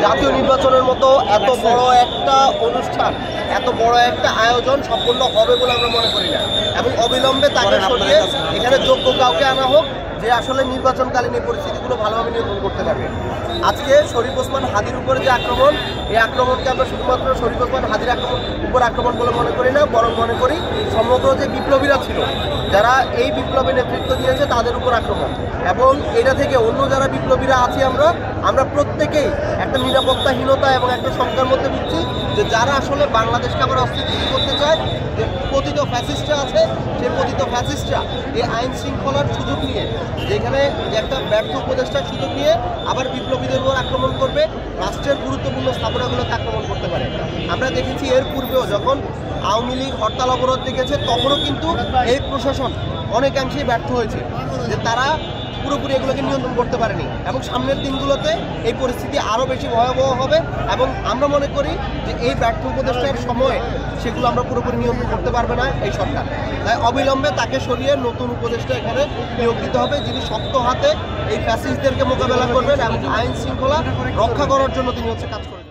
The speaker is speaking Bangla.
জাতীয় নির্বাচনের মতো এত বড় একটা অনুষ্ঠান, এত বড় একটা আয়োজন সম্পূর্ণ হবে বলে আমরা মনে করি না, এবং অবিলম্বে তাকে সরিয়ে এখানে যোগ্য কাউকে আনা হোক যে আসলে নির্বাচনকালীন এই পরিস্থিতিগুলো ভালোভাবে নিয়ন্ত্রণ করতে পারবে। আজকে শরীফ ওসমান হাদির উপরে যে আক্রমণ, এই আক্রমণকে আমরা শুধুমাত্র শরীফ ওসমান হাদির উপর আক্রমণ বলে মনে করি না, বরং মনে করি সমগ্র যে বিপ্লবীরা ছিল, যারা এই বিপ্লবে নেতৃত্ব দিয়েছে তাদের উপর আক্রমণ। এবং এটা থেকে অন্য যারা বিপ্লবীরা আছি আমরা প্রত্যেকেই একটা নিরাপত্তাহীনতা এবং একটা শঙ্কার মধ্যে ভুগছি যে যারা আসলে বাংলাদেশকে আবার অস্থিতিশীল করতে চায়, যে পতিত ফ্যাসিস্টরা আছে, সেই পতিত ফ্যাসিস্টরা এই আইন শৃঙ্খলার সুযোগ নিয়ে, যেখানে যে একটা ব্যর্থ উপদেষ্টার সুযোগ নিয়ে আবার বিপ্লবীদের উপর আক্রমণ করবে, রাষ্ট্রের গুরুত্বপূর্ণ স্থাপনাগুলোকে আক্রমণ করতে পারে। আমরা দেখেছি এর পূর্বেও যখন আওয়ামী লীগ হরতাল অবরোধ দেখেছে, তখনও কিন্তু এই প্রশাসন অনেকাংশেই ব্যর্থ হয়েছে, যে তারা পুরোপুরি এগুলোকে নিয়ন্ত্রণ করতে পারেনি। এবং সামনের দিনগুলোতে এই পরিস্থিতি আরও বেশি ভয়াবহ হবে, এবং আমরা মনে করি যে এই ব্যর্থ উপদেষ্টার সময়ে সেগুলো আমরা পুরোপুরি নিয়ন্ত্রণ করতে পারবে না এই সরকার। তাই অবিলম্বে তাকে সরিয়ে নতুন উপদেষ্টা এখানে নিয়োগ দিতে হবে, যিনি শক্ত হাতে এই ফ্যাসিস্টদেরকে মোকাবেলা করবেন এবং আইন শৃঙ্খলা রক্ষা করার জন্য তিনি কাজ করবেন।